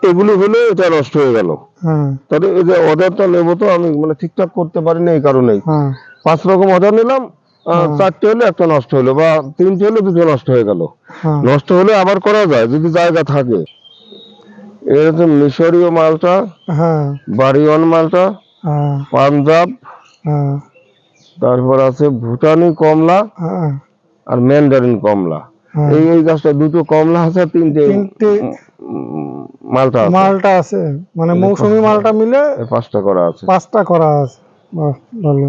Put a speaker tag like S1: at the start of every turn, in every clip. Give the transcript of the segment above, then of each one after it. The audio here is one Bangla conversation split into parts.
S1: এগুলি হলে এটা নষ্ট হয়ে গেল। তাহলে এই যে অর্ডারটা নেবো তো আমি মানে ঠিকঠাক করতে পারিনি এই কারণেই। 5 রকম অর্ডার নিলাম, 4টে হলে একটা নষ্ট হলো, বা 3টে হলে 2টো নষ্ট হয়ে গেল। নষ্ট হলে আবার করা যায় যদি জায়গা থাকে। এর হচ্ছে মিশরীয় মালটা, বাড়িওয়ান মালটা, পাঞ্জাব, তারপর আছে ভুটানি কমলা আর ম্যান্ডারিন কমলা। এই গাছটা 2টো কমলা আছে, 3টে মালটা আছে, মানে মৌসুমী মালটা মিলে 5টা করা আছে। ভালো।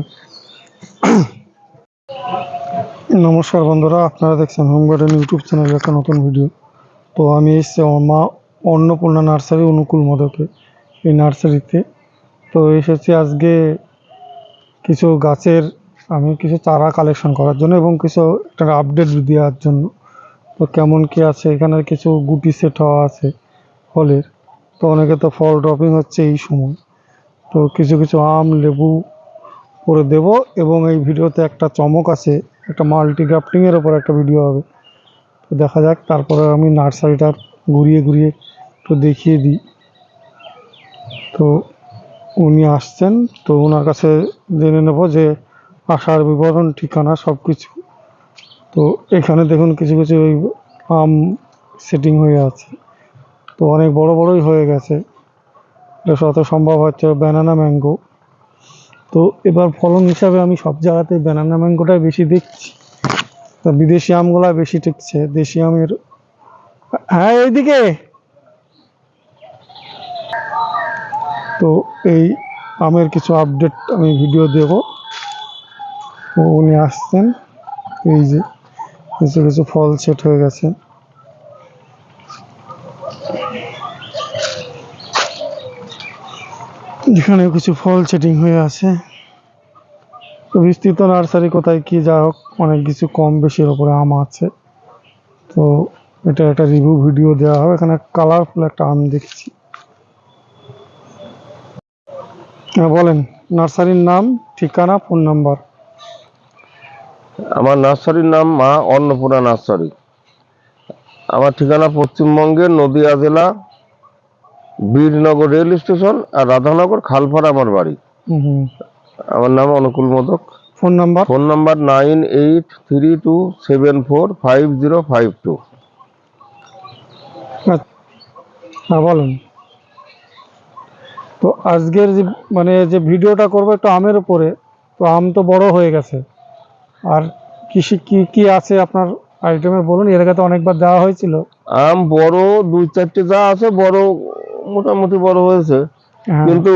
S1: নমস্কার বন্ধুরা, আপনারা দেখছেন হোম গার্ডেন ইউটিউব চ্যানেলে একটা নতুন ভিডিও। তো আমি এসেছি মা অন্নপূর্ণা নার্সারি অনুকূল মদকে, এই নার্সারিতে। তো এসেছি আজকে কিছু গাছের আমি কিছু চারা কালেকশন করার জন্য এবং কিছু একটা আপডেট দেওয়ার জন্য। তো কেমন কি আছে, এখানে কিছু গুটি সেট হওয়া আছে ফলের। তো অনেকে তো ফল ড্রপিং হচ্ছে এই সময়, তো কিছু কিছু আম লেবু করে দেব। এবং এই ভিডিওতে একটা চমক আছে, একটা মাল্টি গ্রাফটিংয়ের ওপর একটা ভিডিও হবে। তো দেখা যাক, তারপরে আমি নার্সারিটা ঘুরিয়ে ঘুরিয়ে একটু দেখিয়ে দিই। তো উনি আসছেন, তো ওনার কাছে জেনে নেব যে আসার বিবরণ, ঠিকানা, সব কিছু। তো এখানে দেখুন কিছু কিছু ওই আম সেটিং হয়ে আছে, তো অনেক বড় বড়ই হয়ে গেছে। এটা যত সম্ভব হচ্ছে ব্যানানা ম্যাঙ্গো। তো এবার ফলন হিসাবে আমি সব জায়গাতেই ব্যানানা ম্যাঙ্গোটাই বেশি দেখছি, তা বিদেশি আমগুলা বেশি টিকছে। দেশি আমের এইদিকে। তো এই আমের কিছু আপডেট আমি ভিডিও দেব। উনি আসছেন, এই যে কিছু কিছু ফল সেট হয়ে গেছে। এখানে কিছু ফল সেটিং হয়ে আছে। তো বিস্তৃত নার্সারি, কোথায় কি যা হোক, অনেক কিছু কম বেশির ওপরে আম আছে। তো এটা একটা রিভিউ ভিডিও দেওয়া হবে। এখানে কালারফুল একটা আম দেখছি। বলেন নার্সারির নাম, ঠিকানা, ফোন নাম্বার। আমার নার্সারির নাম মা অন্নপূর্ণা নার্সারি। আমার ঠিকানা পশ্চিমবঙ্গের নদিয়া জেলা, বীরনগর রেল স্টেশন আর রাধানগর খালপাড়া আমার বাড়ি। আমার নাম অনুকূল মোদক।
S2: Phone
S1: number 9832745052।
S2: বলেন। তো আজকের যে মানে যে ভিডিওটা করবো একটু আমের উপরে। তো আম তো বড় হয়ে গেছে, আর কৃষি কি কি আছে আপনার আইটেমে বলুন। এর আগে তো অনেকবার দেওয়া হয়েছিল।
S1: আম বড় 2-4টে যা আছে বড়, মোটামুটি বড় হয়েছে, কিন্তু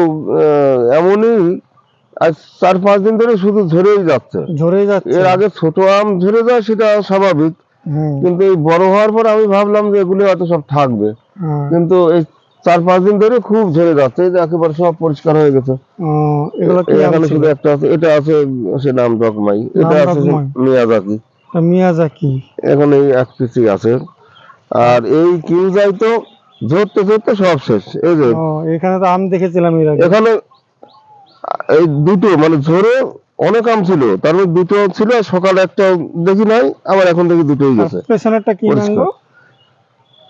S1: এমনই আজ 4-5 দিন ধরে শুধু ঝরেই যাচ্ছে। এর আগে ছোট আম ঝরে যায়, সেটা স্বাভাবিক, কিন্তু এই বড় হওয়ার পর আমি ভাবলাম যে এগুলো হয়তো সব থাকবে, কিন্তু এই 4-5 দিন ধরে খুব ঝরে যাচ্ছে। এই যে একেবারে সব পরিষ্কার হয়ে গেছে। এখানে শুধু একটা আছে, এটা আছে সে নাম ডকমাই, এটা আছে মিয়াজাকি। এখন এই এক পিসি আছে। আর এই কিউজাই তো ঝরতে ঝরতে সব শেষ। এই যে
S2: এখানে তো আম দেখেছিলাম এর আগে,
S1: এখানে এই দুটো মানে ঝরে অনেক আম ছিল, তার মধ্যে দুটো ছিল, সকালে একটা দেখি নাই, আবার এখন দেখি দুটোই গেছে।
S2: পেছনেরটা কি ম্যাঙ্গো?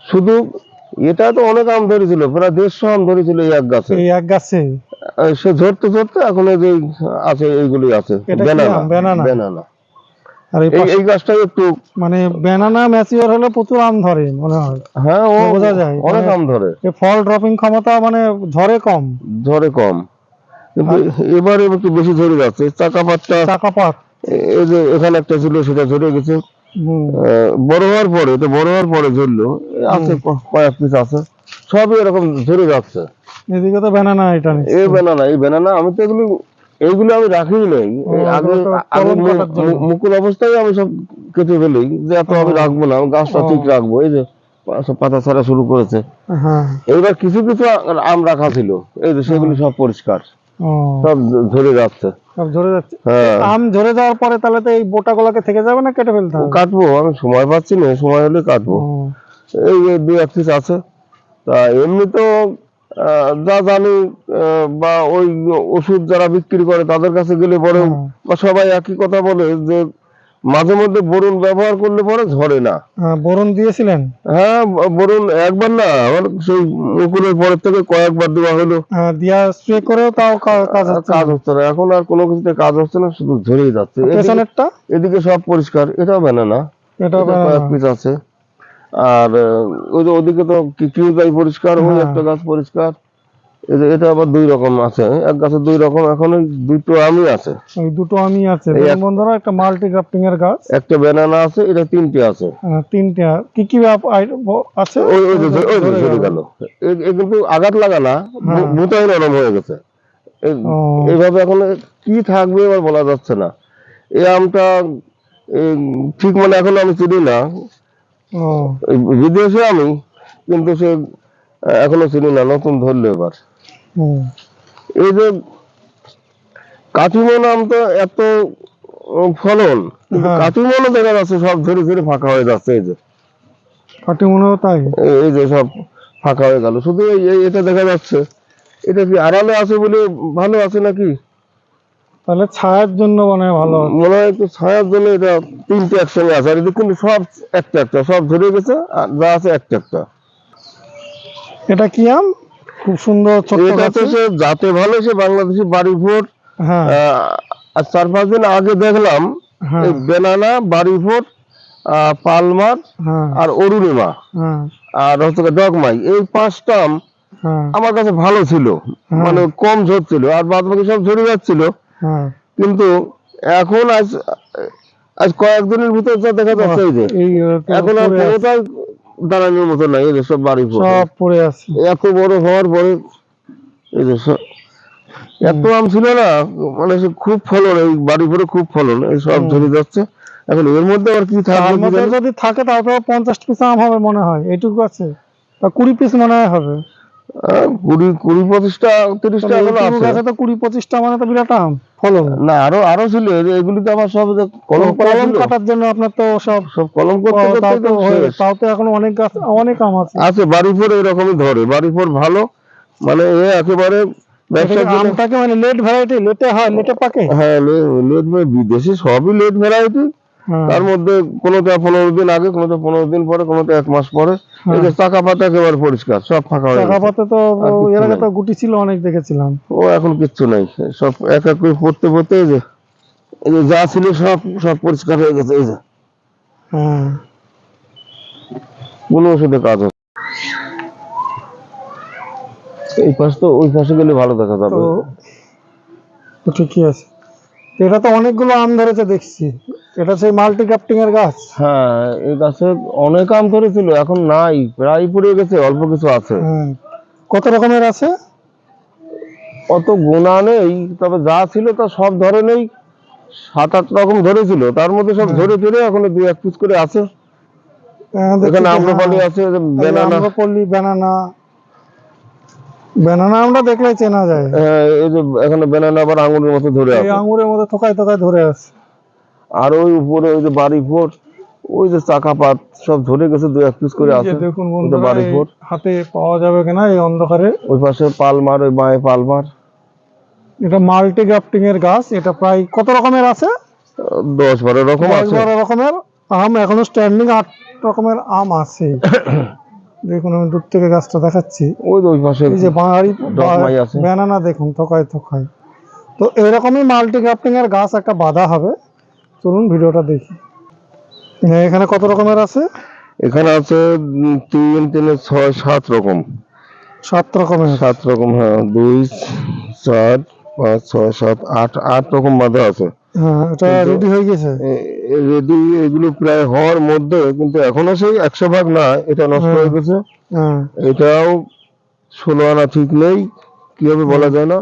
S1: শুধু এটা তো অনেক আম ধরেছিল, প্রায় 150 আম ধরেছিল এই এক গাছে। সে ঝরতে ঝরতে এখন এই যে আছে, এইগুলি আছে ব্যানানা। আর এই গাছটাই একটু
S2: মানে ব্যানানা ম্যাচিওর হলে প্রচুর আম ধরে মনে হয়।
S1: হ্যাঁ, ও
S2: বোঝা যায়,
S1: অনেক আম ধরে।
S2: ফল ড্রপিং ক্ষমতা মানে ঝরে কম,
S1: কিন্তু এবারে একটু বেশি ঝরে যাচ্ছে। চাকাপাত এই যে এখানে একটা ছিল, সেটা ঝরে গেছে। বড় হওয়ার পরে ঝরলো, আছে কয়েক পিস আছে, সবই এরকম ঝরে যাচ্ছে।
S2: এদিকে তো ব্যানানা,
S1: এই ব্যানানা আমি তো এইগুলো আমি রাখি নাই। আগে মুকুল অবস্থায় আমি সব কেটে ফেলি, যে এত আমি রাখবো না, গাছটা ঠিক রাখবো। এই যে পাতা ছাড়া শুরু করেছে। এইবার কিছু কিছু আম রাখা ছিল, এই যে সেগুলি সব পরিষ্কার, সব ঝরে যাচ্ছে।
S2: আম ঝরে যাওয়ার পরে তাহলে তো এই বোটাগুলোকে থেকে যাবে না, কেটে ফেলতে হবে?
S1: কাটবো, আমি সময় পাচ্ছি না, সময় হলে কাটবো। এই 2-1 পিস আছে। তা এমনি তো যা জানি, বা ওই ওষুধ যারা বিক্রি করে তাদের কাছে গেলে পরে, বা সবাই একই কথা বলে যে
S3: মাঝে মধ্যে বোরন ব্যবহার করলে পরে ঝরে না।
S2: বোরন দিয়েছিলেন?
S3: হ্যাঁ, বোরন একবার না, আমার সেই মুকুলের পরের থেকে কয়েকবার দেওয়া হলো।
S2: দিয়া স্প্রে করেও তাও কাজ হচ্ছে
S3: কাজ হচ্ছে না, এখন আর কোনো কিছুতে কাজ হচ্ছে না, শুধু ঝরেই যাচ্ছে।
S2: পেছনেরটা
S3: এদিকে সব পরিষ্কার, এটাও ব্যানানা,
S2: এটা
S3: কয়েক পিস আছে। আর ওই যে ওদিকে তো কিউজাই পরিষ্কার, ওই একটা গাছ পরিষ্কার। এই যে এটা আবার দুই রকম আছে, এক গাছে দুই রকম, এখন ওই দুটো আমি আছে।
S2: ওই দুটো আমি আছে বন্ধুরা, একটা মাল্টি গ্রাফটিং এর গাছ, একটা
S3: ব্যানানা আছে, এটা তিনটে আছে।
S2: তিনটে কি কি আছে?
S3: ওই ওই যে ঝরে গেল, কিন্তু আঘাত লাগা না, ভুতাই নরম হয়ে গেছে। এইভাবে এখন কি থাকবে এবার বলা যাচ্ছে না। এই আমটা ঠিক মানে এখন আমি চিনি না, বিদেশে আমি, কিন্তু সে এখনো চিনি না, নতুন ধরলো এবার। এই যে কাটিমন আম তো এত ফলন, কাটিমনও দেখা যাচ্ছে সব ধরে ধরে ফাঁকা হয়ে যাচ্ছে। এই যে
S2: কাটিমনও তাই,
S3: এই যে সব ফাঁকা হয়ে গেল, শুধু এটা দেখা যাচ্ছে। এটা কি আড়ালে আছে বলে ভালো আছে নাকি?
S2: তাহলে ছায়ার জন্য মনে হয়
S3: একটু ছায়ার জন্য এটা তিনটে একসঙ্গে আছে। আর এটা কিন্তু সব একটা একটা, সব ধরে গেছে, আর যা আছে একটা একটা।
S2: এটা কি আম? খুব সুন্দর ছোট গাছ,
S3: সে জাতে ভালো, সে বাংলাদেশি বাড়িভোর। আর 4-5 দিন আগে দেখলাম এই বেনানা, বাড়িভোর, পালমার, আর অরুণিমা, আর হচ্ছে ডগমাই, এই 5টা আম আমার কাছে ভালো ছিল, মানে কম ঝরছিল, আর বাদ বাকি সব ঝরে যাচ্ছিল। কিন্তু এখন আজ কয়েকদিনের ভিতর যা দেখা যাচ্ছে, এই যে এখন আর কোনোটাই দাঁড়ানোর মতো নাই। এই যে সব বাড়িভোর
S2: সব পড়ে আছে,
S3: এত বড় হওয়ার পরে। এই যে এত আম ছিল না, মানে খুব ফলন, এই বাড়ি ভরে খুব ফলন, এই সব ঝরে যাচ্ছে। এখন এর মধ্যে আর কি থাকবে,
S2: যদি থাকে তাও তো 50 পিস আম হবে মনে হয়, এইটুকু আছে, 20 পিস মনে হয় হবে।
S3: 20-25টা 30টা এখনো আছে
S2: তো 20-25টা, মানে তো বিরাট আম ফলন।
S3: না, আরো ছিল। এগুলি তো আমার সব কলম
S2: কাটার জন্য আপনার তো সব
S3: কলম করতে
S2: তাও তো এখন অনেক গাছ, অনেক আম আছে
S3: বাড়িপুর এরকমই ধরে। বাড়িপুর ভালো, মানে একেবারে
S2: আমটাকে, মানে লেট ভ্যারাইটি, লেটে হয়, লেটে পাকে।
S3: হ্যাঁ, লেট, বিদেশি সবই লেট ভ্যারাইটি। তার মধ্যে কোনোটা 15 দিন আগে, কোনোটা 15 দিন পরে, কোনোটা 1 মাস পরে। এই যে চাকা পাতা একেবারে পরিষ্কার, সব ফাঁকা হয়ে গেছে।
S2: চাকা পাতা তো এর আগে তো গুটি ছিল অনেক, দেখেছিলাম।
S3: ও এখন কিচ্ছু নাই, সব এক এক করে পড়তে পড়তে এই যে যা ছিল সব পরিষ্কার হয়ে গেছে। এই যে কোনো ওষুধে কাজ হবে। এই পাশ তো ওই পাশে গেলে ভালো দেখা যাবে।
S2: তো ঠিকই আছে। এটা তো অনেকগুলো আম ধরেছে দেখছি, এটা সেই মাল্টি গ্রাফটিং এর গাছ।
S3: হ্যাঁ, এই গাছে অনেক আম ধরেছিল, এখন নাই, প্রায় পড়ে গেছে, অল্প কিছু আছে।
S2: কত রকমের আছে
S3: অত গোনা নেই, তবে যা ছিল তা সব ধরে নেই, 7-8 রকম ধরেছিল, তার মধ্যে সব ধরে ফিরে এখন 2-1 পিস করে আছে। এখানে আম্রপালি আছে,
S2: ব্যানানা আমরা দেখলেই চেনা যায়।
S3: এই যে এখানে ব্যানানা আবার আঙুরের মতো ধরে আছে,
S2: আঙুরের মতো থোকায় থোকায় ধরে আছে।
S3: আর ওই উপরে ওই যে বাড়িভোর, ওই যে চাকা পাত সব ধরে গেছে, 2-1 পিস করে আছে।
S2: দেখুন বন্ধুরা, হাতে পাওয়া যাবে কিনা এই অন্ধকারে।
S3: ওই পাশে পালমার, ওই বাঁয়ে পালমার।
S2: এটা মাল্টি গ্রাফটিং এর গাছ। এটা প্রায় কত রকমের আছে?
S3: 10-12 রকম আছে।
S2: 10-12 রকমের আম এখনো স্ট্যান্ডিং, 8 রকমের আম আছে। দেখুন, আমি দূর থেকে গাছটা দেখাচ্ছি,
S3: ওই পাশে
S2: এই যে ব্যানানা দেখুন থোকায় থোকায়। তো এরকমই মাল্টি গ্রাফটিং এর গাছ একটা বাঁধা হবে। চলুন ভিডিওটা দেখি। এখানে কত রকমের আছে?
S3: এখানে আছে 3, 6, 7 রকম।
S2: 7 রকমের?
S3: 7 রকম, হ্যাঁ। 2, 4, 5, 6, 7, 8 রকম বাঁধা আছে।
S2: এটা রেডি হয়ে গেছে?
S3: রেডি, এগুলো প্রায় হওয়ার মধ্যে, কিন্তু এখনো সেই 100 ভাগ না, এটা নষ্ট হয়ে গেছে। এটাও 16 আনা ঠিক নেই, কি হবে বলা যায় না।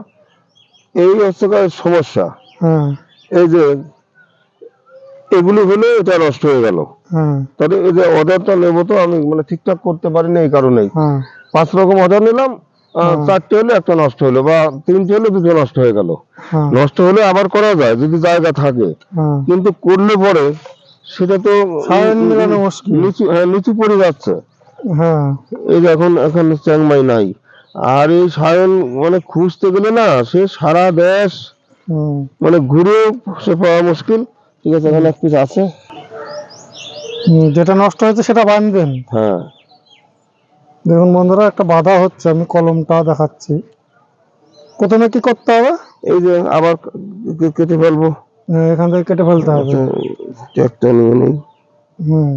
S3: এই হচ্ছে সমস্যা। এই যে এগুলো হলে এটা নষ্ট হয়ে গেল। তাহলে এই যে অর্ডারটা নেবো, তো আমি মানে ঠিকঠাক করতে পারিনি এই কারণেই। 5 রকম অর্ডার নিলাম, 4টে হলে একটা নষ্ট হলো, বা 3টে হলে 2টো নষ্ট হয়ে গেল। নষ্ট হলে আবার করা যায় যদি জায়গা থাকে, কিন্তু করলে পরে সেটা তো নিচু পড়ে যাচ্ছে। এই যে এখন চ্যাংমাই নাই, আর এই সায়ন মানে খুঁজতে গেলে না, সে সারা দেশ মানে ঘুরেও সে পাওয়া মুশকিল। ঠিক আছে, এখানে এক পিস আছে।
S2: যেটা নষ্ট হয়েছে সেটা বাঁধবেন।
S3: হ্যাঁ,
S2: দেখুন বন্ধুরা, একটা বাধা হচ্ছে, আমি কলমটা দেখাচ্ছি। প্রথমে কি করতে হবে?
S3: এই যে আবার কেটে ফেলবো।
S2: এখান থেকে কেটে ফেলতে হবে।
S3: একটা নিয়ে নেই।
S2: হুম,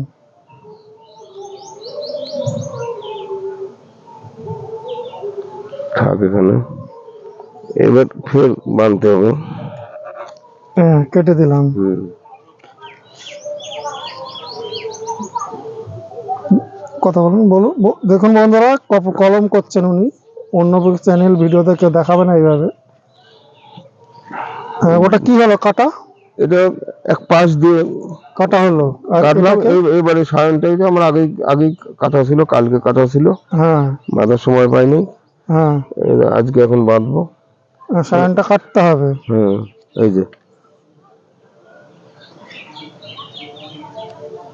S3: থাক এখানে। এবার ফের বাঁধতে হবে।
S2: হ্যাঁ, কেটে দিলাম। কথা বলুন, বলুন। দেখুন বন্ধুরা, কলম করছেন উনি। অন্য চ্যানেল ভিডিওতে কেউ দেখাবে না এইভাবে। হ্যাঁ, ওটা কি হলো কাটা?
S3: এটা এক পাশ দিয়ে
S2: কাটা হলো। আর
S3: কাটলাম।
S2: এটাকে?
S3: এইবারে সায়নটাই যে আমার আগেই কাটা ছিল, কালকে কাটা ছিল,
S2: হ্যাঁ
S3: বাঁধার সময় পাইনি।
S2: হ্যাঁ,
S3: আজকে এখন বাঁধবো।
S2: সায়নটা কাটতে হবে।
S3: এই যে।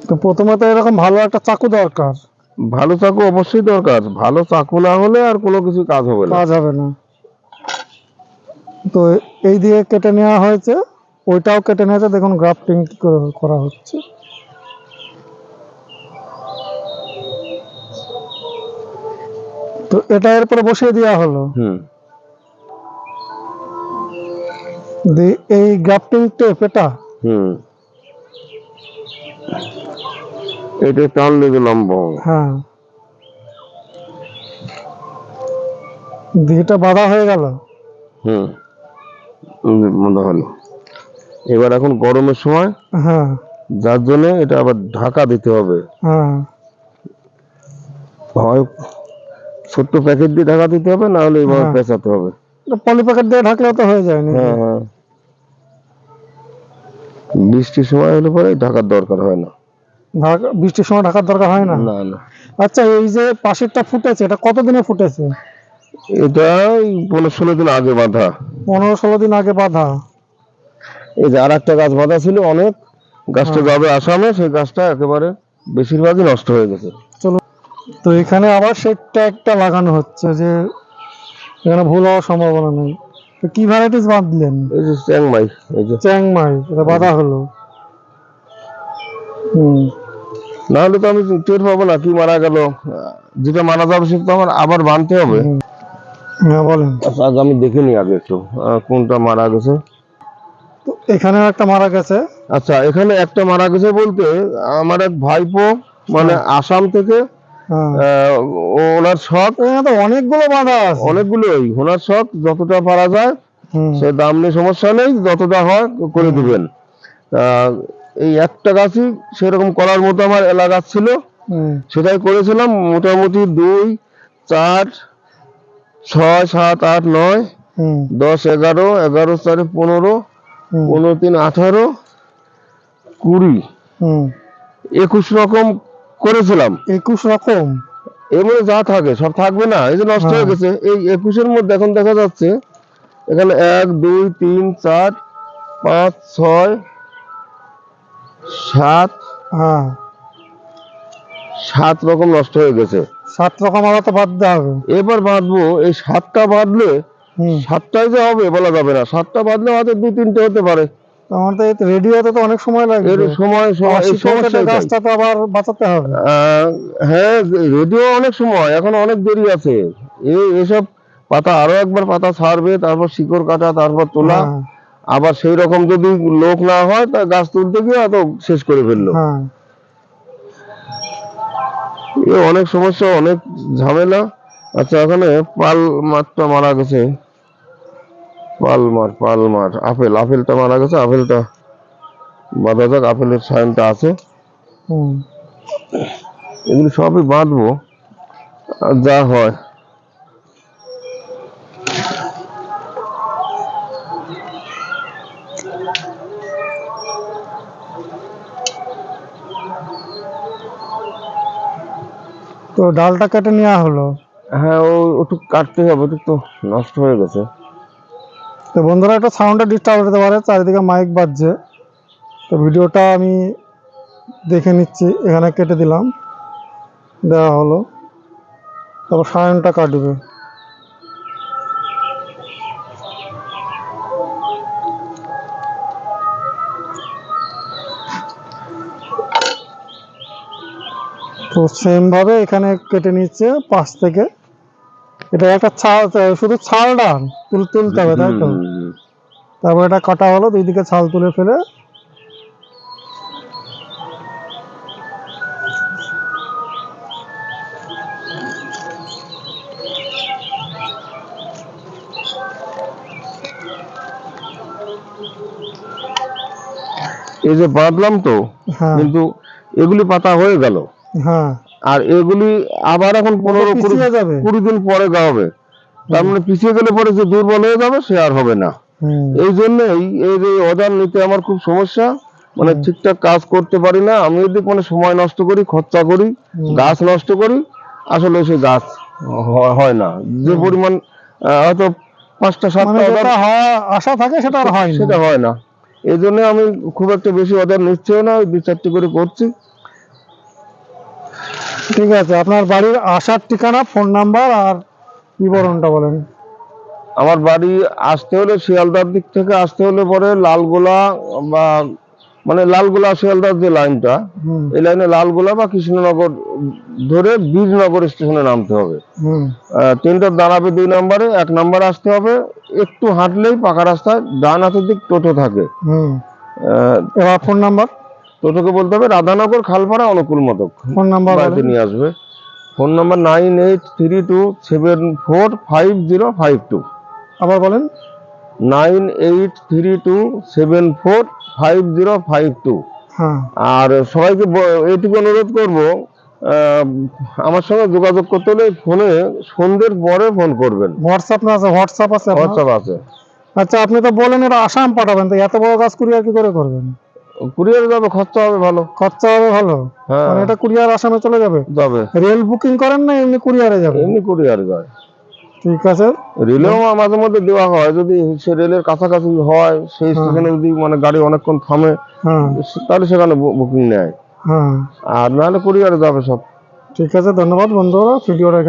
S2: তো প্রথমে তো এরকম ভালো একটা চাকু দরকার।
S3: ভালো চাকু অবশ্যই দরকার, ভালো চাকু না হলে আর কোনো কিছু কাজ হবে না।
S2: তো এই দিয়ে কেটে নেওয়া হয়েছে, ওইটাও কেটে নিয়েছে। দেখুন গ্রাফটিং কি করে করা হচ্ছে। তো এটা এরপরে বসিয়ে দেওয়া হলো। এই গ্রাফটিং টেপ এটা
S3: এটা টানলে যে লম্বা হবে।
S2: হ্যাঁ, এটা বাঁধা হয়ে গেল।
S3: মনে হলো। এবার এখন গরমের সময়,
S2: হ্যাঁ,
S3: যার জন্য এটা আবার ঢাকা দিতে হবে।
S2: হ্যাঁ,
S3: হয় ছোট্ট প্যাকেট দিয়ে ঢাকা দিতে হবে, না হলে এইভাবে পেঁচাতে হবে।
S2: পলি প্যাকেট দিয়ে ঢাকলেও তো হয়ে যায় নাকি?
S3: হ্যাঁ, বৃষ্টির সময় হলে পরে ঢাকার দরকার হয় না।
S2: বৃষ্টির সময় ঢাকার দরকার হয় না?
S3: না না।
S2: আচ্ছা, এই যে পাশেরটা ফুটেছে, এটা কতদিনে ফুটেছে?
S3: এটা 15-16 দিন আগে বাঁধা।
S2: 15-16 দিন আগে বাঁধা।
S3: এই যে আর একটা গাছ বাঁধা ছিল অনেক, গাছটা যাবে আসামে, সেই গাছটা একেবারে বেশিরভাগই নষ্ট হয়ে গেছে।
S2: চলো, তো এখানে আবার সেই ট্যাগটা লাগানো হচ্ছে যে এখানে ভুল হওয়ার সম্ভাবনা নেই। তো কি ভ্যারাইটিস বাঁধলেন?
S3: এই যে চ্যাংমাই, এই যে
S2: চ্যাংমাই, এটা বাঁধা হলো।
S3: না হলে তো আমি টের পাবো না কি মারা গেল। যেটা মারা যাবে সেটা তো আমার আবার বাঁধতে হবে।
S2: হ্যাঁ বলেন।
S3: আচ্ছা, আগে আমি দেখে নিই আগে একটু কোনটা মারা গেছে।
S2: তো এখানে একটা মারা গেছে।
S3: আচ্ছা, এখানে একটা মারা গেছে বলতে আমার এক ভাইপো, মানে আসাম থেকে, ওনার শখ।
S2: তো অনেকগুলো বাঁধা আছে।
S3: অনেকগুলোই ওনার শখ, যতটা পারা যায় সে দাম নিয়ে সমস্যা নেই, যতটা হয় করে দিবেন। এই একটা গাছই সেরকম করার মতো আমার এলাকা ছিল, সেটাই করেছিলাম। মোটামুটি 2, 4, 6, 7, 8, 9, 10, 11, 11, 4, 15, 15, 3, 18, 20, 21 রকম করেছিলাম।
S2: 21 রকম?
S3: এর মধ্যে যা থাকে সব থাকবে না, এই যে নষ্ট হয়ে গেছে। এই 21-এর মধ্যে এখন দেখা যাচ্ছে এখানে 1, 2, 3, 4, 5, 6, 7, 7 রকম নষ্ট হয়ে গেছে।
S2: 7 রকম আবার তো বাঁধতে হবে।
S3: এবার বাঁধবো, এই 7টা বাঁধলে 7টাই যে হবে বলা যাবে না। 7টা বাঁধলে হয়তো 2-3টে হতে পারে।
S2: আমাদের রেডি হতে তো অনেক সময় লাগবে।
S3: এর সময়
S2: গাছটা তো আবার বাঁচাতে হবে।
S3: হ্যাঁ, রেডিও অনেক সময়, এখন অনেক দেরি আছে। এসব পাতা আরো একবার পাতা ছাড়বে, তারপর শিকড় কাটা, তারপর তোলা। আবার সেই রকম যদি লোক না হয় তা গাছ তুলতে গিয়ে হয়তো শেষ করে ফেললো। অনেক সমস্যা, অনেক ঝামেলা। আচ্ছা, এখানে পাল মাছটা মারা গেছে। পালমার আপেলটা মারা গেছে। আপেলটা বাঁধা যাক, আপেলের সাইনটা আছে। এগুলো সবই বাঁধবো, যা হয়।
S2: তো ডালটা কেটে নেওয়া হলো।
S3: হ্যাঁ, ওটুক কাটতে হবে, ওটুক তো নষ্ট হয়ে গেছে।
S2: তো বন্ধুরা, একটা সাউন্ডটা ডিস্টার্ব হতে পারে, চারিদিকে মাইক বাজছে। তো ভিডিওটা আমি দেখে নিচ্ছি। এখানে কেটে দিলাম, দেওয়া হলো। তারপর সায়নটা কাটবে। সেম ভাবে এখানে কেটে নিচ্ছে পাশ থেকে। এটা একটা ছাল, শুধু ছালটা তুলতে হবে তাই তো? তারপর এটা কাটা হলো, দুই দিকে ছাল তুলে ফেলে
S3: এই যে বাঁধলাম তো,
S2: হ্যাঁ
S3: কিন্তু এগুলি পাতা হয়ে গেল,
S2: হ্যাঁ
S3: আর এগুলি আবার এখন 15-20
S2: পিছিয়ে যাবে।
S3: দিন পরে গাওয়াবে। তার মানে পিছিয়ে গেলে পরে যে দুর্বল হয়ে যাবে সে আর হবে না। এই জন্যই এই যে অর্ডার নিতে আমার খুব সমস্যা, মানে ঠিকঠাক কাজ করতে পারি না। আমি যদি কোনো সময় নষ্ট করি, খরচা করি, গাছ নষ্ট করি, আসলে সে গাছ হয় না। যে পরিমাণ হয়তো 5টা-7টা
S2: মানে
S3: অর্ডার
S2: যেটা আশা থাকে সেটা আর হয় না।
S3: সেটা হয় না। এই জন্য আমি খুব একটা বেশি অর্ডার নিচ্ছিও না, ওই 2-4টি করে করছি।
S2: ঠিক আছে, আপনার বাড়ির আসার ঠিকানা, ফোন নাম্বার আর বিবরণটা বলেন।
S3: আমার বাড়ি আসতে হলে শিয়ালদার দিক থেকে আসতে হলে পরে লালগোলা বা মানে লালগোলা শিয়ালদার যে লাইনটা, এই লাইনে লালগোলা বা কৃষ্ণনগর ধরে বীরনগর স্টেশনে নামতে হবে। ট্রেনটা দাঁড়াবে 2 নম্বরে, 1 নম্বরে আসতে হবে। একটু হাঁটলেই পাকা রাস্তায় ডান হাতের দিক টোটো থাকে।
S2: এবার ফোন নাম্বার?
S3: টোটোকে বলতে হবে রাধানগর খালপাড়া অনুকূল মদক,
S2: ফোন নাম্বার
S3: বাড়িতে নিয়ে আসবে। Phone number 9832745052।
S2: আবার বলেন।
S3: 9832745052।
S2: হ্যাঁ।
S3: আর সবাইকে এইটুকু অনুরোধ করব, আমার সঙ্গে যোগাযোগ করতে হলে ফোনে সন্ধ্যের পরে ফোন করবেন।
S2: হোয়াটসঅ্যাপ না আছে? হোয়াটসঅ্যাপ আছে?
S3: হোয়াটসঅ্যাপ আছে।
S2: আচ্ছা, আপনি তো বলেন এটা আসাম পাঠাবেন, তো এত বড় কাজ কুরিয়ার কি করে করবেন?
S3: কুরিয়ারে যাবে, খরচা হবে ভালো।
S2: খরচা হবে ভালো?
S3: হ্যাঁ,
S2: মানে এটা কুরিয়ার আসামে চলে যাবে?
S3: যাবে।
S2: রেল বুকিং করেন না এমনি কুরিয়ারে যাবে?
S3: এমনি কুরিয়ারে যায়।
S2: ঠিক আছে।
S3: রেলেও মাঝে মধ্যে দেওয়া হয়, যদি সে রেলের কাছাকাছি হয়, সেই স্টেশনে যদি মানে গাড়ি অনেকক্ষণ থামে, তাহলে সেখানে বুকিং নেয়। আর নাহলে কুরিয়ারে যাবে সব।
S2: ঠিক আছে, ধন্যবাদ বন্ধুরা, ভিডিওটা